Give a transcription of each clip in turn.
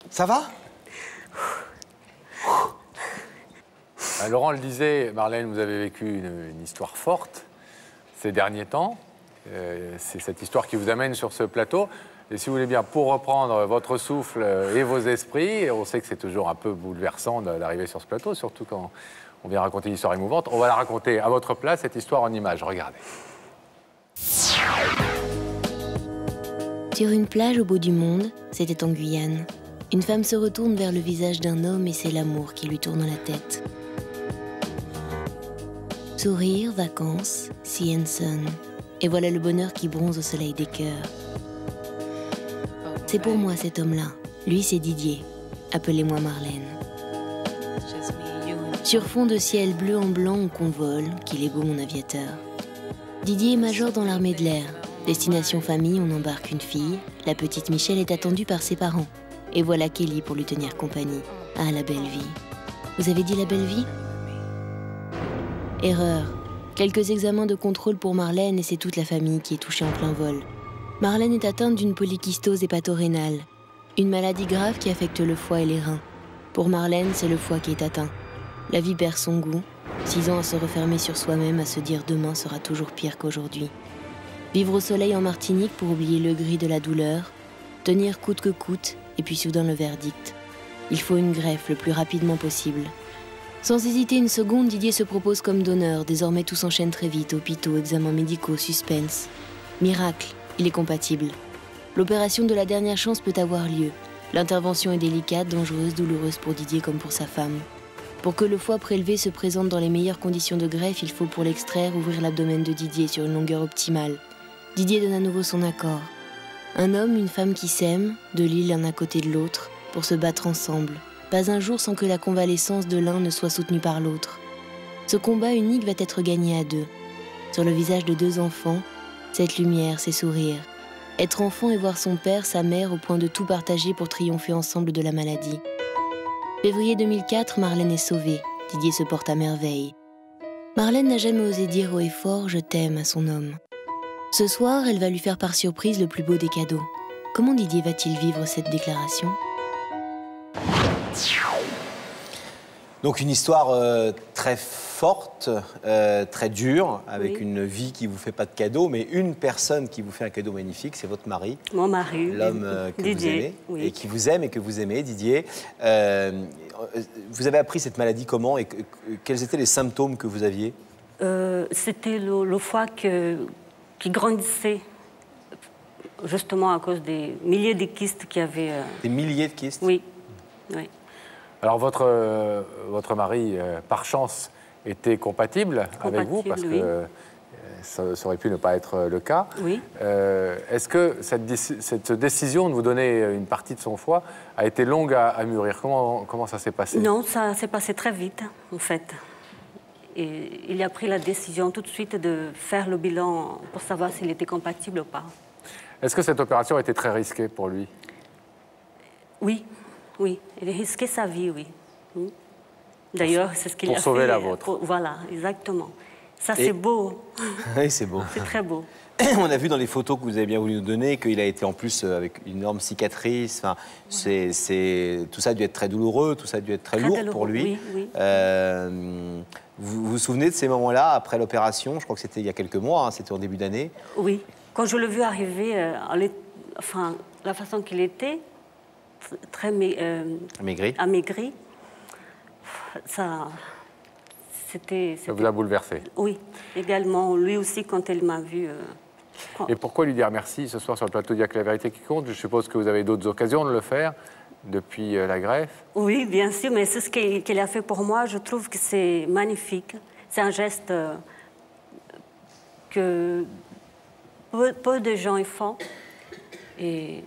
Ça va? Laurent le disait, Marlène, vous avez vécu une histoire forte ces derniers temps. C'est cette histoire qui vous amène sur ce plateau. Et si vous voulez bien, pour reprendre votre souffle et vos esprits, on sait que c'est toujours un peu bouleversant d'arriver sur ce plateau, surtout quand on vient raconter une histoire émouvante. On va la raconter à votre place, cette histoire en images. Regardez. Sur une plage au bout du monde, c'était en Guyane. Une femme se retourne vers le visage d'un homme et c'est l'amour qui lui tourne la tête. Sourire, vacances, sea and sun. Et voilà le bonheur qui bronze au soleil des cœurs. C'est pour moi cet homme-là. Lui, c'est Didier. Appelez-moi Marlène. Sur fond de ciel bleu en blanc, on convole, qu'il est beau mon aviateur. Didier est major dans l'armée de l'air. Destination famille, on embarque une fille. La petite Michelle est attendue par ses parents. Et voilà Kelly pour lui tenir compagnie. Ah, la belle vie. Vous avez dit la belle vie? Erreur. Quelques examens de contrôle pour Marlène et c'est toute la famille qui est touchée en plein vol. Marlène est atteinte d'une polykystose hépatorénale, une maladie grave qui affecte le foie et les reins. Pour Marlène, c'est le foie qui est atteint. La vie perd son goût, 6 ans à se refermer sur soi-même, à se dire demain sera toujours pire qu'aujourd'hui. Vivre au soleil en Martinique pour oublier le gris de la douleur, tenir coûte que coûte, et puis soudain le verdict. Il faut une greffe le plus rapidement possible. Sans hésiter une seconde, Didier se propose comme donneur. Désormais, tout s'enchaîne très vite. Hôpitaux, examens médicaux, suspense. Miracle, il est compatible. L'opération de la dernière chance peut avoir lieu. L'intervention est délicate, dangereuse, douloureuse pour Didier comme pour sa femme. Pour que le foie prélevé se présente dans les meilleures conditions de greffe, il faut pour l'extraire ouvrir l'abdomen de Didier sur une longueur optimale. Didier donne à nouveau son accord. Un homme, une femme qui s'aiment, 2 lits l'un à côté de l'autre, pour se battre ensemble. Pas un jour sans que la convalescence de l'un ne soit soutenue par l'autre. Ce combat unique va être gagné à 2. Sur le visage de 2 enfants, cette lumière, ces sourires. Être enfant et voir son père, sa mère, au point de tout partager pour triompher ensemble de la maladie. Février 2004, Marlène est sauvée. Didier se porte à merveille. Marlène n'a jamais osé dire haut et fort « je t'aime » à son homme. Ce soir, elle va lui faire par surprise le plus beau des cadeaux. Comment Didier va-t-il vivre cette déclaration ? Donc une histoire très forte, très dure, avec une vie qui ne vous fait pas de cadeau, mais une personne qui vous fait un cadeau magnifique, c'est votre mari. Mon mari, l'homme que Didier, vous aimez, oui. et qui vous aime et que vous aimez, Didier. Vous avez appris cette maladie comment et quels étaient les symptômes que vous aviez? C'était le foie qui grandissait, justement à cause des milliers de kystes qu'il y avait. Des milliers de kystes? Oui, oui. Alors, votre mari, par chance, était compatible avec vous, parce oui. que ça aurait pu ne pas être le cas. Oui. Est-ce que cette décision de vous donner une partie de son foie a été longue à mûrir? Comment ça s'est passé? Non, ça s'est passé très vite, en fait. Et il a pris la décision tout de suite de faire le bilan pour savoir s'il était compatible ou pas. Est-ce que cette opération a été très risquée pour lui? Oui, oui. Il a risqué sa vie, oui. D'ailleurs, c'est ce qu'il a fait. Pour sauver la vôtre. Voilà, exactement. Ça, c'est beau. Oui, c'est beau. C'est très beau. On a vu dans les photos que vous avez bien voulu nous donner qu'il a été en plus avec une énorme cicatrice. Enfin, tout ça a dû être très douloureux, tout ça a dû être très lourd douloureux, pour lui. Oui, oui. Vous vous souvenez de ces moments-là, après l'opération? Je crois que c'était il y a quelques mois, hein, c'était en début d'année. Oui. Quand je l'ai vu arriver, enfin, la façon qu'il était, très amaigri, ça vous a bouleversé? Oui, également. Lui aussi, quand elle m'a vu... Et pourquoi lui dire merci ce soir sur le plateau d'Il y a que la vérité qui compte? Je suppose que vous avez d'autres occasions de le faire depuis la greffe. Oui, bien sûr, mais c'est ce qu'il a fait pour moi. Je trouve que c'est magnifique. C'est un geste que peu de gens y font. Et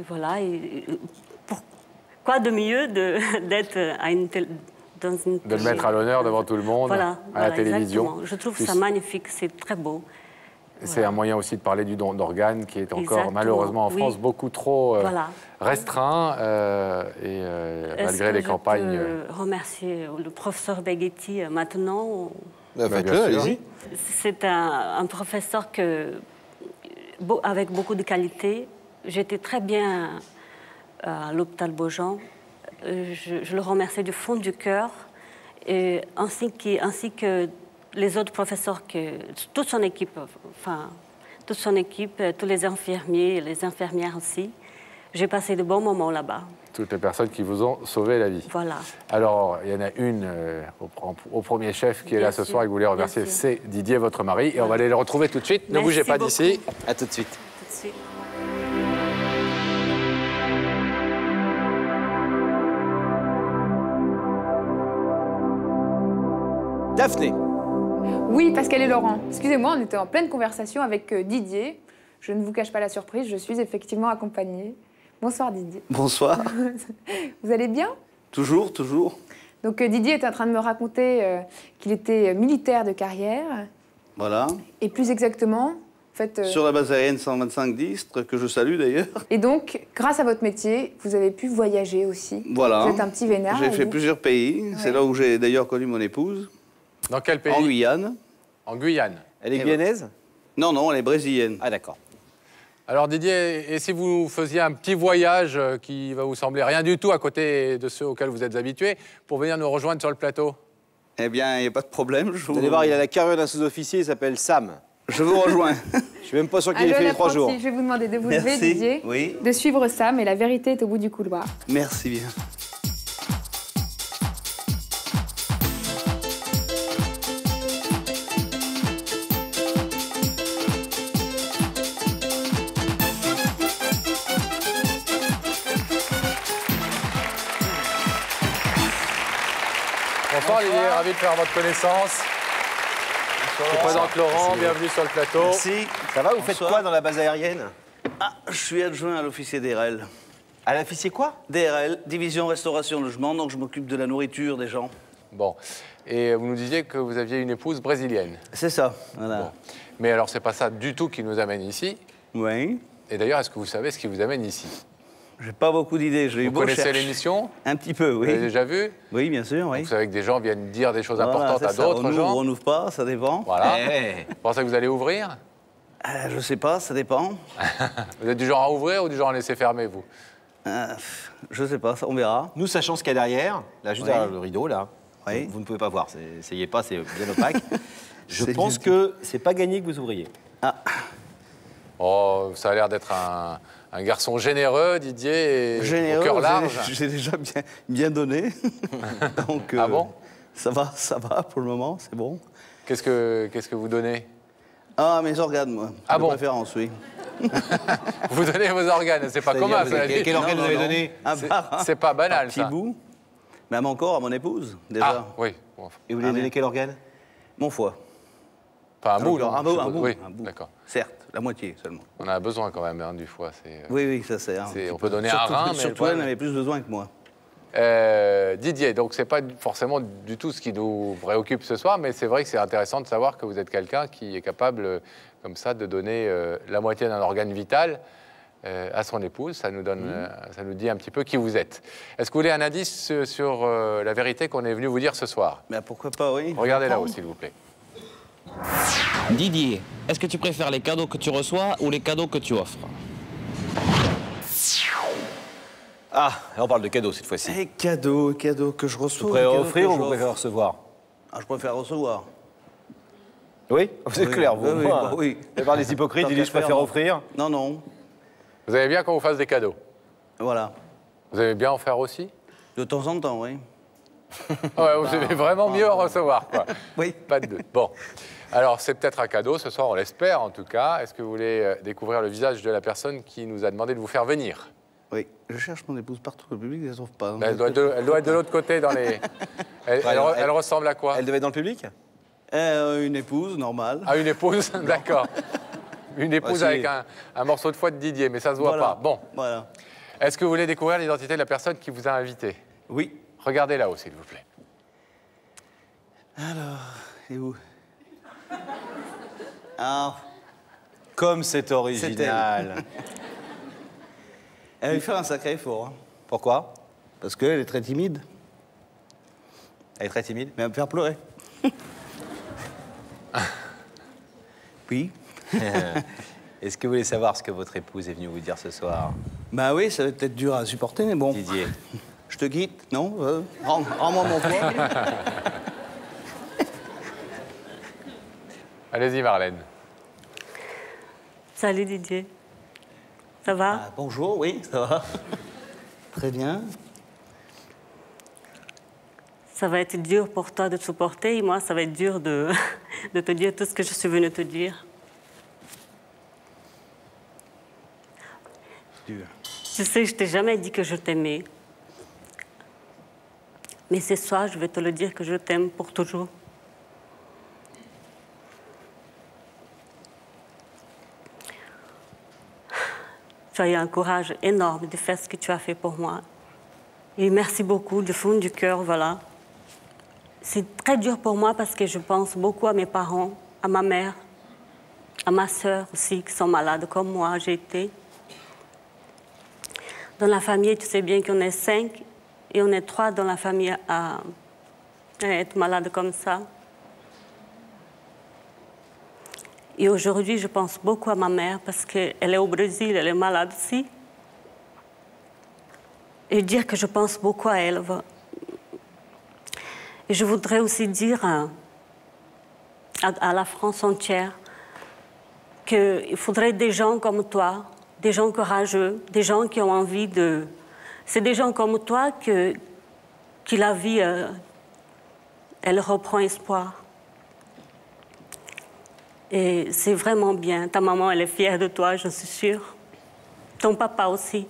voilà. Et quoi de mieux d'être à une dans une... De le mettre à l'honneur devant tout le monde, voilà, à la télévision. Exactement. Je trouve ça magnifique, c'est très beau. C'est un moyen aussi de parler du don d'organes qui est encore, malheureusement, en France, beaucoup trop restreint. Malgré les campagnes... Je peux remercier le professeur Beghetti maintenant. Faites-le, allez-y. C'est un professeur avec beaucoup de qualité. J'étais très bien à l'hôpital Beaujon. Je le remercie du fond du cœur, ainsi que les autres professeurs, toute son équipe, tous les infirmiers et les infirmières aussi. J'ai passé de bons moments là-bas. Toutes les personnes qui vous ont sauvé la vie. Voilà. Alors, il y en a une au premier chef qui est là ce soir et que vous voulez remercier, c'est Didier, votre mari. Et on va aller le retrouver tout de suite. Ne bougez pas d'ici. À tout de suite. Tout de suite. Daphné. Oui, Pascal et Laurent. Excusez-moi, on était en pleine conversation avec Didier. Je ne vous cache pas la surprise, je suis effectivement accompagnée. Bonsoir Didier. Bonsoir. Vous allez bien? Toujours, toujours. Donc Didier était en train de me raconter qu'il était militaire de carrière. Voilà. Et plus exactement, en fait... Sur la base aérienne 125 d'Istres, que je salue d'ailleurs. Et donc, grâce à votre métier, vous avez pu voyager aussi. Voilà. Vous êtes un petit vénard. J'ai fait plusieurs pays. Ouais. C'est là où j'ai d'ailleurs connu mon épouse. Dans quel pays? En Guyane. En Guyane. Elle est guyanaise? Non, non, elle est brésilienne. Ah d'accord. Alors Didier, et si vous faisiez un petit voyage qui va vous sembler rien du tout à côté de ceux auxquels vous êtes habitués, pour venir nous rejoindre sur le plateau? Eh bien, il n'y a pas de problème. Vous allez voir, il a la carrure d'un sous-officier, il s'appelle Sam. Je vous rejoins. Je suis même pas sûr qu'il ait fait les 3 jours. Je vais vous demander de vous lever, Didier, oui. de suivre Sam, et la vérité est au bout du couloir. Merci bien. Bonsoir Didier, ravi de faire votre connaissance. Je présente Laurent, bienvenue sur le plateau. Merci. Ça va, vous faites quoi dans la base aérienne? Ah, je suis adjoint à l'officier DRL. À l'officier quoi? DRL, Division Restauration Logement, donc je m'occupe de la nourriture des gens. Bon, et vous nous disiez que vous aviez une épouse brésilienne. C'est ça, voilà. Bon. Mais alors, c'est pas ça du tout qui nous amène ici. Oui. Et d'ailleurs, est-ce que vous savez ce qui vous amène ici? J'ai pas beaucoup d'idées. Vous connaissez l'émission? Un petit peu, oui. Vous l'avez déjà vu? Oui, bien sûr, oui. Vous savez que des gens viennent dire des choses importantes à d'autres gens? On n'ouvre pas, ça dépend. Voilà. Vous pensez que vous allez ouvrir? Je sais pas, ça dépend. Vous êtes du genre à ouvrir ou du genre à laisser fermer, vous? Je sais pas, ça, on verra. Nous, sachant ce qu'il y a derrière, là, juste derrière le rideau, là. Oui. Vous ne pouvez pas voir, essayez pas, c'est bien opaque. Je pense que c'est pas gagné que vous ouvriez. Ah. Oh, ça a l'air d'être un garçon généreux, Didier, et généreux, au cœur large. J'ai déjà bien donné. Donc, ah bon? Ça va pour le moment, c'est bon. Qu'est-ce que vous donnez? Ah, mes organes, moi. Ah bon? De préférence, oui. Vous donnez vos organes, c'est pas commun. Quel organe vous avez donné? C'est pas banal, ça. Un petit bout. Même encore à mon épouse, déjà. Ah, oui. Et vous lui avez donné quel organe? Mon foie. Pas un bout, non, un bout. Oui, un bout. d'accord. Certes, la moitié seulement. On a besoin quand même du foie. Oui, ça sert. On peut donner un rein, mais... Surtout, elle en avait plus besoin que moi. Didier, donc c'est pas forcément du tout ce qui nous préoccupe ce soir, mais c'est vrai que c'est intéressant de savoir que vous êtes quelqu'un qui est capable, comme ça, de donner la moitié d'un organe vital à son épouse. Ça nous dit un petit peu qui vous êtes. Est-ce que vous voulez un indice sur la vérité qu'on est venu vous dire ce soir? Ben, pourquoi pas, oui. Regardez là-haut, s'il vous plaît. Didier, est-ce que tu préfères les cadeaux que tu reçois ou les cadeaux que tu offres? Ah, là on parle de cadeaux cette fois-ci. Et cadeaux que je reçois. Vous préférez offrir ou vous préférez recevoir? Ah, je préfère recevoir. Oui? Vous êtes clair, vous? Oui. La part des hypocrites, ils disent je préfère offrir. Non. Vous aimez bien qu'on vous fasse des cadeaux? Voilà. Vous aimez bien en faire aussi? De temps en temps, oui. Ouais, vous aimez vraiment mieux en recevoir, quoi. Oui. Pas de doute. Bon. Alors, c'est peut-être un cadeau, ce soir, on l'espère en tout cas. Est-ce que vous voulez découvrir le visage de la personne qui nous a demandé de vous faire venir? Oui, je cherche mon épouse partout dans le public, je ne la trouve pas. Elle doit être de l'autre côté dans les... Elle ressemble à quoi? Elle devait être dans le public? Une épouse, normale. Ah, une épouse? D'accord. Une épouse avec un morceau de foie de Didier, mais ça ne se voit pas. Bon. Voilà. Est-ce que vous voulez découvrir l'identité de la personne qui vous a invité? Oui. Regardez là-haut, s'il vous plaît. Alors, et où? Comme c'est original. Elle va faire un sacré effort. Hein. Pourquoi? Parce qu'elle est très timide. Elle est très timide? Mais elle va me faire pleurer. Oui. Est-ce que vous voulez savoir ce que votre épouse est venue vous dire ce soir? Bah oui, ça va être dur à supporter, mais bon. Didier. Je te quitte, non Rends-moi mon poids. Allez-y, Marlène. Salut Didier. Ça va? Ah, bonjour, oui, ça va. Très bien. Ça va être dur pour toi de te supporter et moi, ça va être dur de te dire tout ce que je suis venue te dire. Dur. Tu sais, je t'ai jamais dit que je t'aimais. Mais ce soir, je vais te le dire que je t'aime pour toujours. Tu as eu un courage énorme de faire ce que tu as fait pour moi. Et merci beaucoup, du fond du cœur, voilà. C'est très dur pour moi parce que je pense beaucoup à mes parents, à ma mère, à ma sœur aussi, qui sont malades comme moi, j'ai été. Dans la famille, tu sais bien qu'on est 5 et on est 3 dans la famille à être malade comme ça. Et aujourd'hui, je pense beaucoup à ma mère parce qu'elle est au Brésil, elle est malade aussi. Et dire que je pense beaucoup à elle. Et je voudrais aussi dire à la France entière qu'il faudrait des gens comme toi, des gens courageux, des gens qui ont envie de... C'est des gens comme toi que la vie, elle reprend espoir. Et c'est vraiment bien. Ta maman, elle est fière de toi, je suis sûre. Ton papa aussi.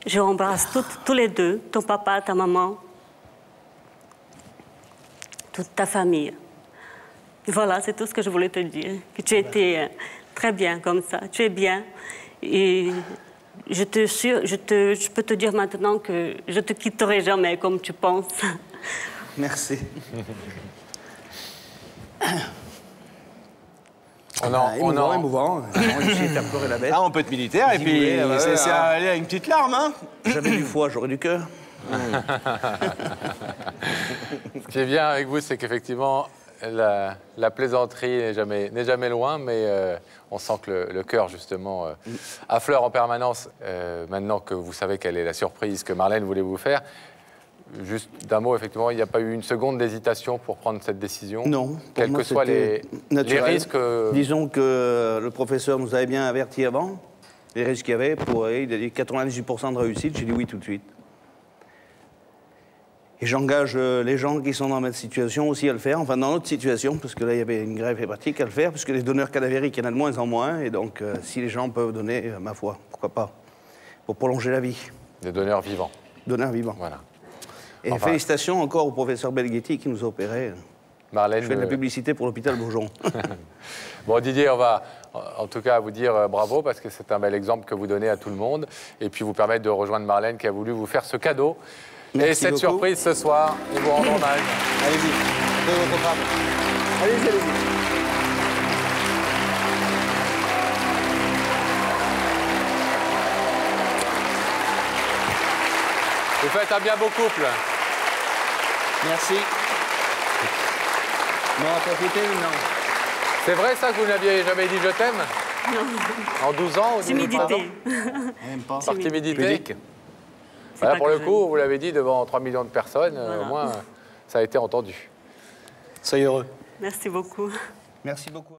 Je embrasse tous les deux, ton papa, ta maman, toute ta famille. Voilà, c'est tout ce que je voulais te dire. Que tu étais très bien comme ça. Tu es bien. Et je peux te dire maintenant que je te quitterai jamais comme tu penses. Merci. Émouvant. J'ai fait pleurer la bête. Ah, on peut être militaire et Si puis vous voulez, c'est aller à une petite larme, hein. J'avais du foie, j'aurais du cœur. Ce qui est bien avec vous, c'est qu'effectivement, la plaisanterie n'est jamais loin, mais on sent que le cœur, justement, affleure en permanence. Maintenant que vous savez quelle est la surprise que Marlène voulait vous faire, juste d'un mot, effectivement, il n'y a pas eu une seconde d'hésitation pour prendre cette décision? Non. Quels que soient les risques. Disons que le professeur nous avait bien avertis avant, les risques qu'il y avait. Il a dit 98% de réussite, j'ai dit oui tout de suite. Et j'engage les gens qui sont dans ma situation aussi à le faire, enfin dans notre situation, parce que là il y avait une greffe hépatique à le faire, puisque les donneurs cadavériques, il y en a de moins en moins, et donc si les gens peuvent donner, ma foi, pourquoi pas, pour prolonger la vie. Des donneurs vivants. Donneurs vivants. Voilà. Et Enfin, félicitations encore au professeur Belghetti qui nous a opérés. Marlène, Je fais de la publicité pour l'hôpital Bourgeon. Bon, Didier, on va en tout cas vous dire bravo parce que c'est un bel exemple que vous donnez à tout le monde et puis vous permettre de rejoindre Marlène qui a voulu vous faire ce cadeau. Merci et cette beaucoup. surprise ce soir, nous vous rendons hommage. Allez-y, prenez votre femme. Allez-y, allez-y. Vous faites un bien beau couple. Merci. Bon, à profiter, non. C'est vrai ça que vous n'aviez jamais dit je t'aime? Non. En 12 ans? Timidité. Même pas. Par timidité. Pudique. Voilà, pas pour que le je- coup, vous l'avez dit devant 3 millions de personnes, Voilà. au moins ça a été entendu. Soyez heureux. Merci beaucoup. Merci beaucoup.